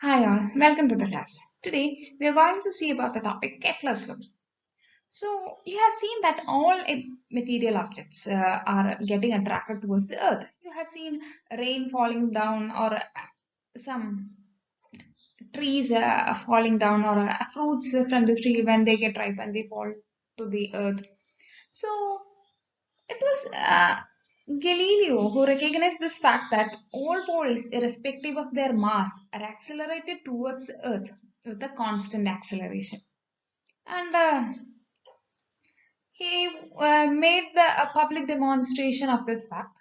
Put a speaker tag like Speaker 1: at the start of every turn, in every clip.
Speaker 1: Hi all, welcome to the class. Today we are going to see about the topic Kepler's law. So you have seen that all material objects are getting attracted towards the earth. You have seen rain falling down or some trees falling down or fruits from the tree when they get ripe and they fall to the earth. So it was Galileo who recognized this fact that all bodies, irrespective of their mass, are accelerated towards the Earth with a constant acceleration. And he made a public demonstration of this fact.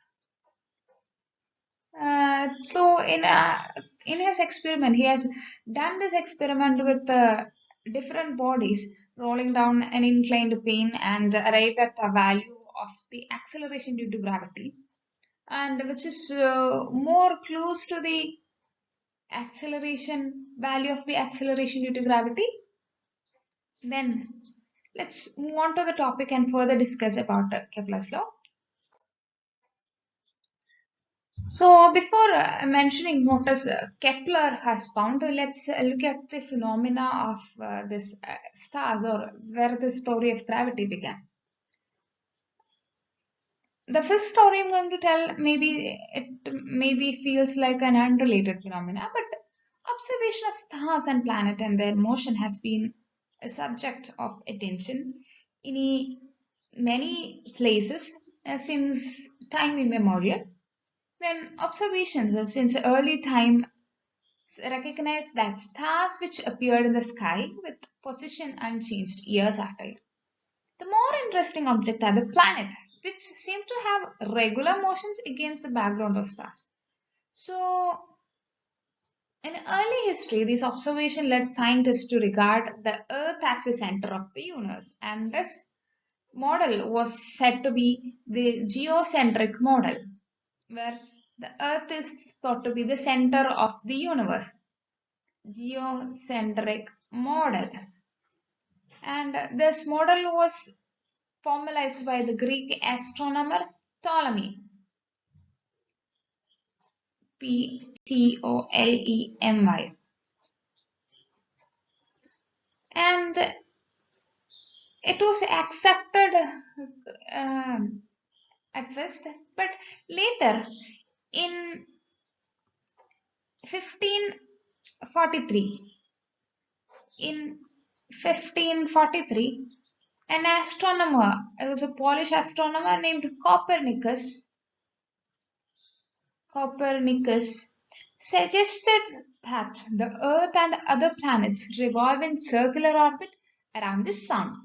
Speaker 1: In his experiment, he has done this experiment with different bodies rolling down an inclined plane and arrived at a value of the acceleration due to gravity, and which is more close to the acceleration value of the acceleration due to gravity. Then let's move on to the topic and further discuss about Kepler's law. So before mentioning what is Kepler has found, let's look at the phenomena of this stars, or where the story of gravity began. The first story I'm going to tell, maybe feels like an unrelated phenomena, but observation of stars and planet and their motion has been a subject of attention in many places since time immemorial. Then observations since early time recognize that stars which appeared in the sky with position unchanged years after year. The more interesting object are the planets, which seem to have regular motions against the background of stars. So, in early history, this observation led scientists to regard the Earth as the center of the universe, and this model was said to be the geocentric model, where the Earth is thought to be the center of the universe. Geocentric model. And this model was formalized by the Greek astronomer Ptolemy. Ptolemy. And it was accepted at first, but later in 1543, an astronomer, it was a Polish astronomer named Copernicus suggested that the Earth and other planets revolve in circular orbit around the Sun.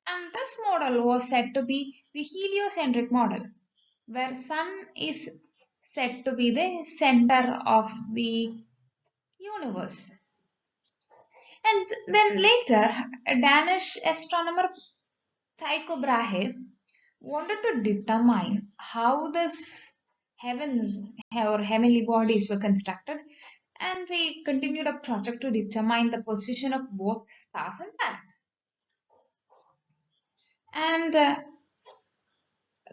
Speaker 1: And this model was said to be the heliocentric model, where Sun is said to be the center of the universe. And then later, a Danish astronomer Tycho Brahe wanted to determine how this heavens or heavenly bodies were constructed, and he continued a project to determine the position of both stars and planets. And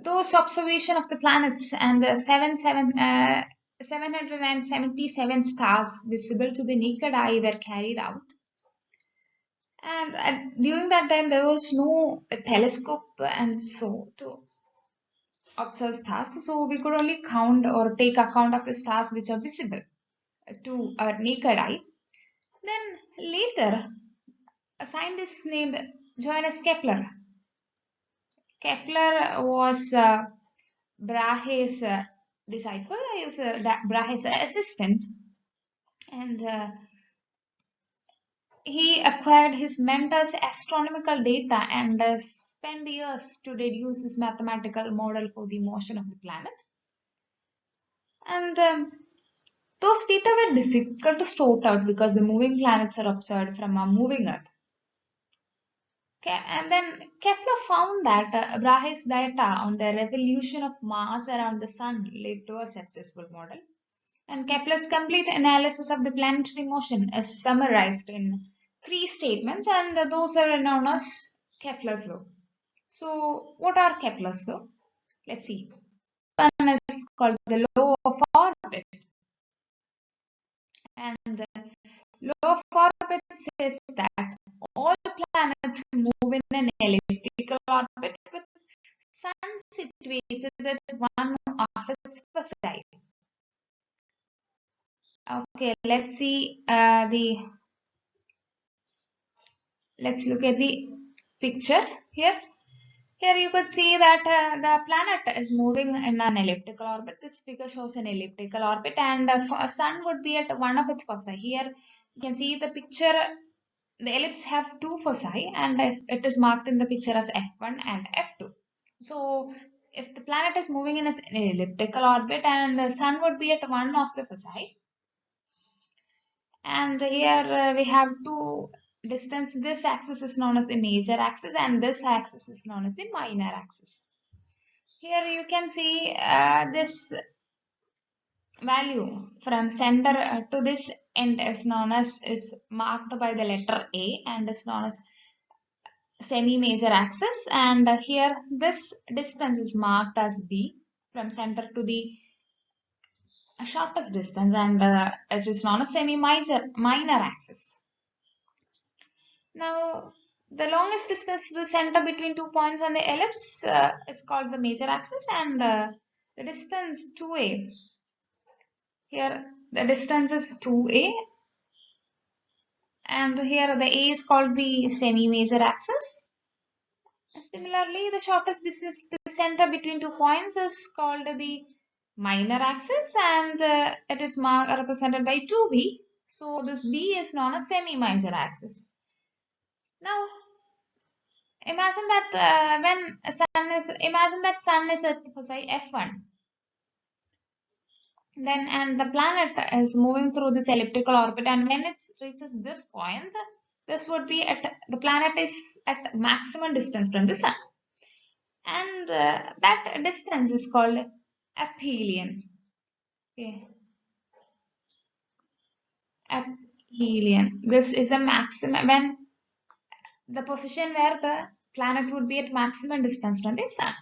Speaker 1: those observation of the planets and the 777 stars visible to the naked eye were carried out. And during that time, there was no telescope and so to observe stars. So we could only count or take account of the stars which are visible to our naked eye. Then later, a scientist named Johannes Kepler. Kepler was Brahe's disciple. He was Brahe's assistant, and he acquired his mentor's astronomical data and spent years to deduce this mathematical model for the motion of the planet. And those data were difficult to sort out because the moving planets are observed from a moving Earth. Okay, and then Kepler found that Brahe's data on the revolution of Mars around the Sun led to a successful model. And Kepler's complete analysis of the planetary motion is summarized in 3 statements, and those are known as Kepler's law. So, what are Kepler's law? Let's see. One is called the law of orbit, and Law of orbit says that all planets move in an elliptical orbit with Sun situated at one of its foci. Okay, let's look at the picture here. Here you could see that the planet is moving in an elliptical orbit. This figure shows an elliptical orbit, and the Sun would be at one of its foci. Here you can see the picture. The ellipse have two foci, and it is marked in the picture as F1 and F2. So if the planet is moving in an elliptical orbit, and the Sun would be at one of the foci, and here we have two distance. This axis is known as the major axis, and this axis is known as the minor axis. Here you can see this value from center to this end is marked by the letter A and is known as semi-major axis, and here this distance is marked as B from center to the shortest distance, and it is known as minor axis. Now the longest distance to the center between 2 points on the ellipse is called the major axis, and the distance 2a, here the distance is 2a, and here the a is called the semi-major axis. Similarly, the shortest distance to the center between 2 points is called the minor axis, and it is represented by 2b. So this b is known as semi-major axis. Now imagine that Sun is at say F1, then and the planet is moving through this elliptical orbit, and when it reaches this point, the planet is at maximum distance from the Sun, and that distance is called aphelion. Okay. Aphelion. This is the maximum, when the position where the planet would be at maximum distance from the Sun.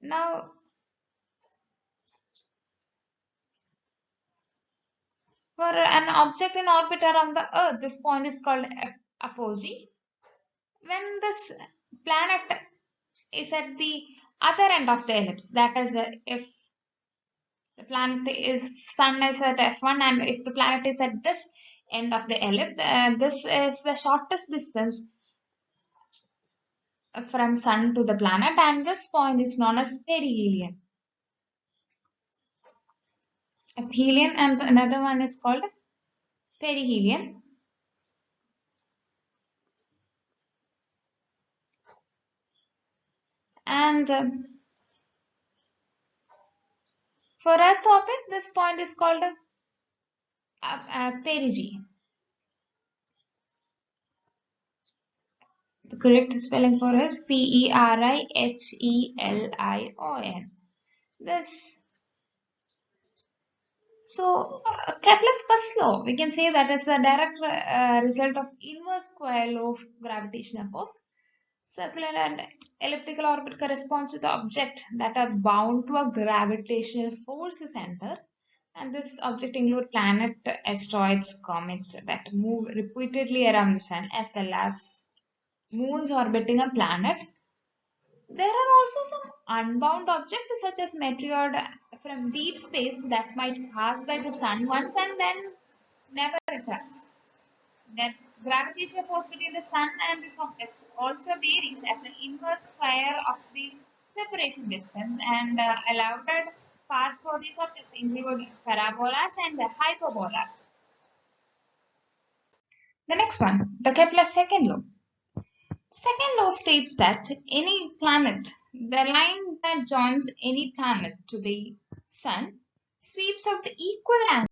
Speaker 1: Now for an object in orbit around the Earth, this point is called apogee. When this planet is at the other end of the ellipse, that is, if the Sun is at F1, and if the planet is at this end of the ellipse, this is the shortest distance from Sun to the planet, and this point is known as perihelion. Aphelion, and another one is called perihelion. And for Earth orbit, this point is called perigee. The correct spelling for is Perihelion. So Kepler's first law, we can say that is a direct result of inverse square law of gravitational force. Circular and elliptical orbit corresponds to the object that are bound to a gravitational force center, and this object include planet, asteroids, comets that move repeatedly around the Sun, as well as moons orbiting a planet. There are also some unbound objects such as meteors from deep space that might pass by the Sun once and then never return. The gravitational force between the Sun and this object also varies as the inverse square of the separation distance, and allowed path for these objects include parabolas and hyperbolas. The next one, the Kepler's second law. Second law states that any planet, the line that joins any planet to the Sun, sweeps out the equal angle